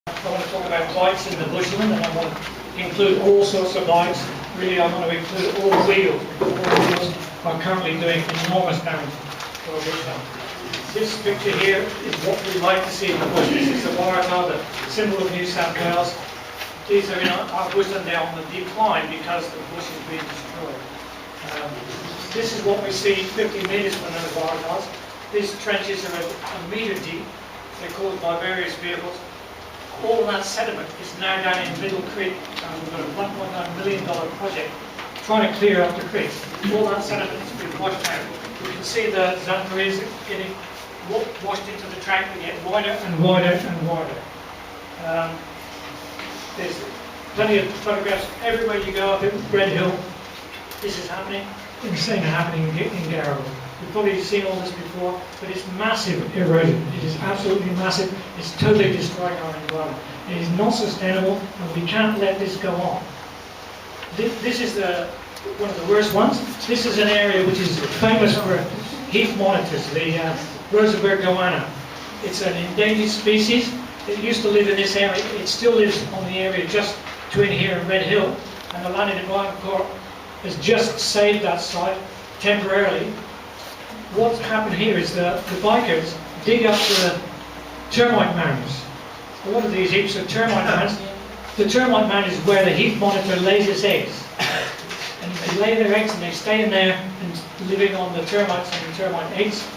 I want to talk about bikes in the bushland, and I want to include all sorts of bikes. Really, I want to include all wheels, because all wheels are currently doing enormous damage to our bushland. This picture here is what we like to see in the bush. This is the Waratah, the symbol of New South Wales. These are in our bushland now on the decline because the bush is being destroyed. This is what we see 50 metres from those Waratahs. These trenches are a metre deep. They're caused by various vehicles. All of that sediment is now down in Middle Creek, and we've got a $1.9 million project trying to clear up the creek. All that sediment has been washed out. You can see the Zanfarees getting washed into the track. They get wider and wider and wider. There's plenty of photographs everywhere you go up at Red Hill. This is happening. It's same happening in Garrow. You've probably seen all this before, but it's massive erosion. It is absolutely massive. It's totally destroying our environment. It is not sustainable, and we can't let this go on. This is one of the worst ones. This is an area which is famous for heath monitors, the Rosenberg goanna. It's an endangered species. It used to live in this area. It still lives on the area just between here and Red Hill, and the Land and Environment Corps has just saved that site temporarily. What's happened here is the bikers dig up the termite mounds. A lot of these heaps are termite mounds. The termite mound is where the heath monitor lays its eggs. And they lay their eggs and they stay in there and living on the termites and the termite eggs.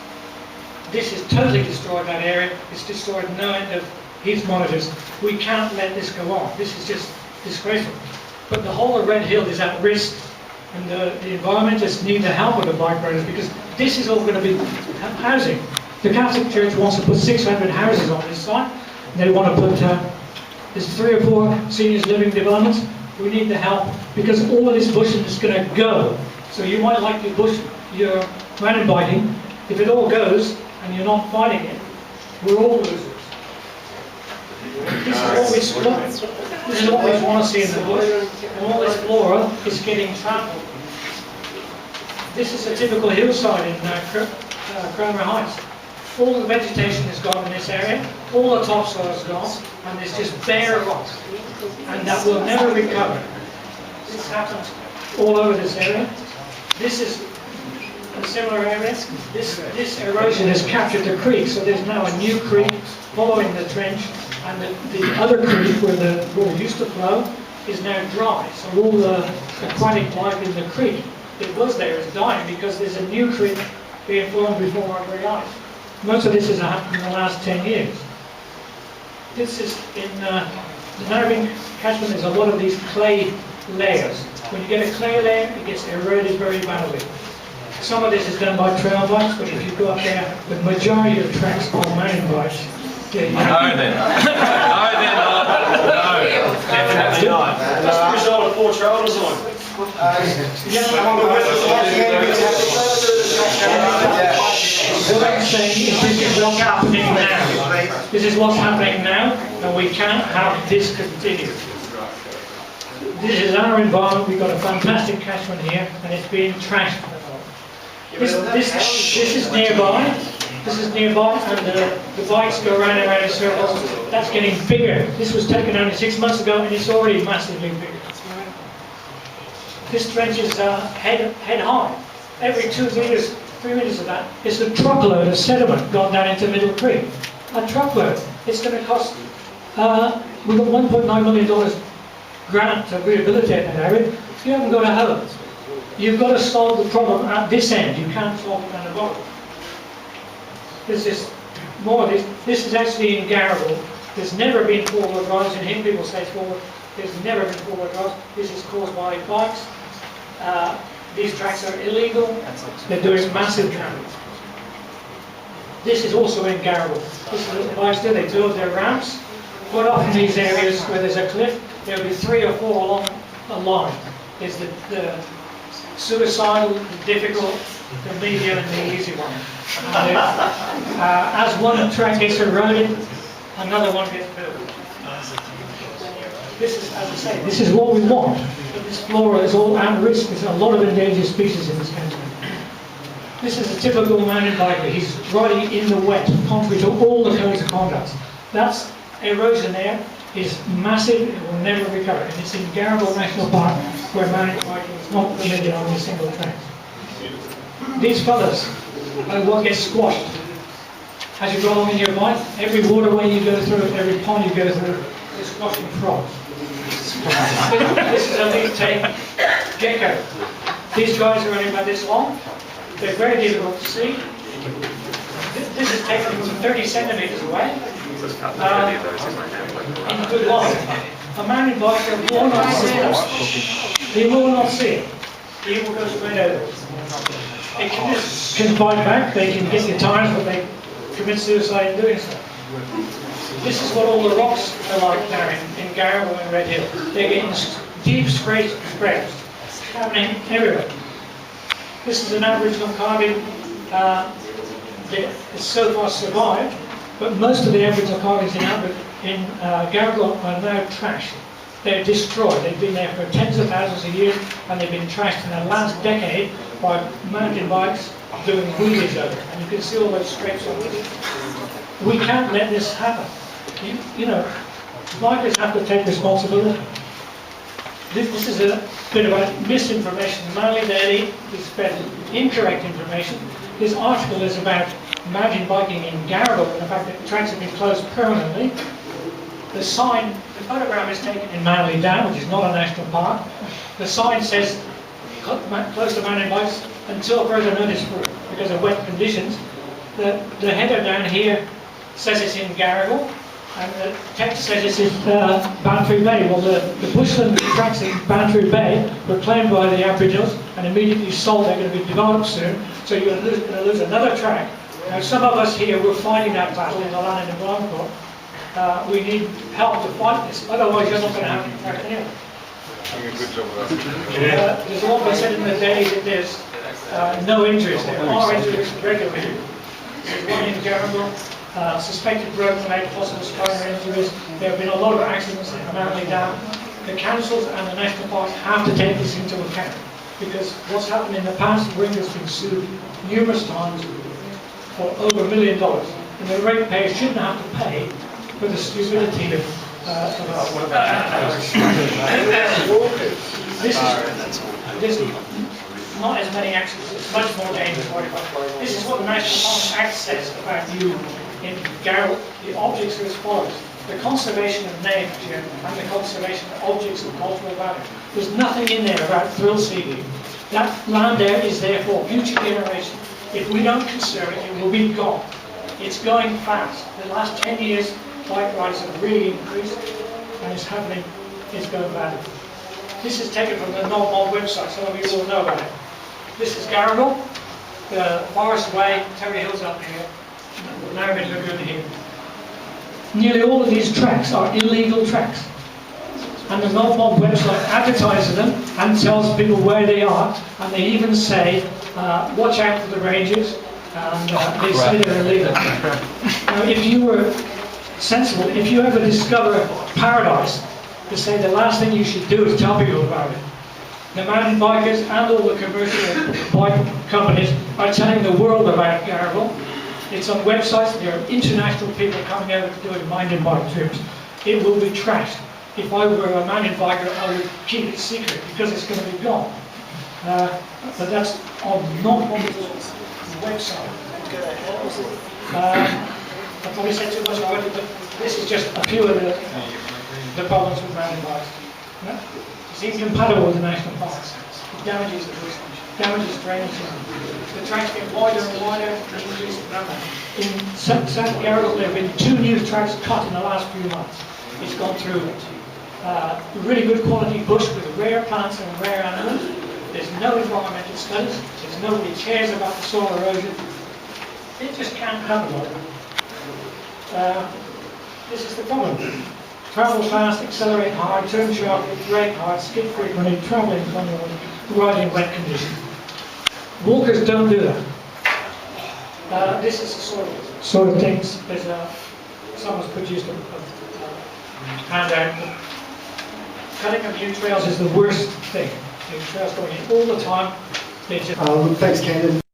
This has totally destroyed that area. It's destroyed no end of heath monitors. We can't let this go on. This is just disgraceful. But the whole of Red Hill is at risk, and the environmentalists need the help of the bike riders, because this is all going to be housing. The Catholic Church wants to put 600 houses on this site. They want to put, there's 3 or 4 seniors living developments. We need the help, because all of this bushland is going to go. So you might like your mountain biking. If it all goes and you're not fighting it, we're all losers. This is what we want to see in the bush, and all this flora is getting trampled. This is a typical hillside in Cromer Heights. All the vegetation is gone in this area, all the topsoil is gone, and there's just bare rocks, and that will never recover. This happens all over this area. This is a similar area. This erosion has captured the creek, so there's now a new creek following the trench, and the other creek where the water used to flow is now dry. So all the aquatic life in the creek that was there is dying because there's a new creek being formed before our very eyes. Most of this has happened in the last 10 years. This is in the Narrabeen catchment. There's a lot of these clay layers. When you get a clay layer, it gets eroded very badly. Some of this is done by trail bikes, but if you go up there, the majority of tracks are mountain bikes. No, definitely not. That's the result of poor trail design. What I'm saying is this is what's happening now. This is what's happening now, and we can't have this continue. This is our environment. We've got a fantastic catchment here, and it's being trashed. This is nearby. This is nearby, and the bikes go round and round in circles. That's getting bigger. This was taken only 6 months ago, and it's already massively bigger. This trench is head high. Every 2 meters, 3 meters of that is a truckload of sediment gone down into Middle Creek. A truckload. It's going to cost. We've got $1.9 million grant to rehabilitate that area. You haven't got a hose. You've got to solve the problem at this end. You can't solve it at the bottom. This is more of this. This is actually in Garrow. There's never been 4-wheel drives in here. People say forward. There's never been 4-wheel drives. This is caused by bikes. These tracks are illegal. They're doing massive damage. This is also in Garrow. This is what the bikes do. They build their ramps. Quite often in these areas where there's a cliff, there'll be 3 or 4 along a line. There's the suicidal, the difficult, the medium, and the easy one. And as one track gets eroded, another one gets built. This is, as I say, this is what we want. But this flora is all at risk. There's a lot of endangered species in this country. This is a typical mountain biker. He's riding in the wet, contrary to all the codes of conduct. That's erosion there. is massive, it will never recover. And it's in Garibaldi National Park where mountain biking is not permitted on a single track. These fellas will get squashed. As you go along in your bike, every waterway you go through, every pond you go through, is squashing frogs. This is a big take gecko. These guys are only about this long. They're very difficult to see. This is taken from 30 centimeters away. In good light. A mountain biker will not see it. He will not see it. He will go straight over it. They can fight back, they can get your tires, but they commit suicide in doing so. This is what all the rocks are like now in Garibaldi and Red Hill. They're getting deep scrapes, happening everywhere. This is an Aboriginal carving that has so far survived, but most of the Aboriginal carvings in Garibaldi are now trashed. They're destroyed. They've been there for tens of thousands of years, and they've been trashed in the last decade by mountain bikes doing wheelies over. And you can see all those scrapes on it. We can't let this happen. You know, bikers have to take responsibility. This is a bit about misinformation. Mainly they spread incorrect information. This article is about mountain biking in Garibaldi and the fact that tracks have been closed permanently. The sign, the photograph is taken in Manly Down, which is not a national park. The sign says, close to mountain bikes until further notice because of wet conditions. The header down here says it's in Garibaldi, and the text says it's in Bantry Bay. Well, the bushland tracks in Bantry Bay were claimed by the Aboriginals and immediately sold. They're going to be developed soon, so you're going to lose another track. Now, some of us here were fighting that battle in the land and Grand Court. We need help to fight this, otherwise you're not going to have any track anyway. There's a lot been said in the day that there's no injuries. There are injuries regularly. There's one in Garibaldi, suspected broken leg, possible spinal injuries. There have been a lot of accidents in Manly Dam. The councils and the national parks have to take this into account, because what's happened in the past, Ringer's been sued numerous times for over $1 million, and the ratepayers shouldn't have to pay for the stupidity of this is not as many accidents, it's much more dangerous. This is what the National Parks Act says about you in Garibaldi. The objects are as follows: the conservation of nature and the conservation of objects of cultural value. There's nothing in there about thrill seeking. That land there is there for future generations. If we don't conserve it, it will be gone. It's going fast. The last 10 years, bike rides have really increased, and it's happening, it's going bad. This is taken from the Narrabeen website, some of you will know about it. This is Garibaldi, the Forest Way, Terry Hills up here, Narrabeen Lagoon here. Nearly all of these tracks are illegal tracks, and the Narrabeen website advertises them and tells people where they are, and they even say, watch out for the rangers, and they say they're illegal. Now, if you were sensible, if you ever discover paradise, to say the last thing you should do is tell people about it. The mountain bikers and all the commercial bike companies are telling the world about Garibaldi. It's on websites. There are international people coming out doing mountain bike trips. It will be trashed. If I were a mountain biker, I would keep it secret because it's going to be gone. But that's on non-profitable website. I probably said too much already, but this is just a few of the problems with mountain bikes. Yeah? It's incompatible with the national parks. It damages the bush, damages drainage. The tracks get wider and wider, and increase the number. In South Garibaldi, there have been 2 new tracks cut in the last few months. It's gone through really good quality bush with rare plants and rare animals. There's no environmental studies. There's nobody cares about the soil erosion. It just can't happen like that. This is the problem. Travel fast, accelerate hard, turn sharply, brake hard, skid frequently, travel in convoys, ride in wet conditions. Walkers don't do that. This is the sort of things. There's someone's produced a handout. Cutting of new trails is the worst thing. New trails going in all the time. They just Thanks, Ken.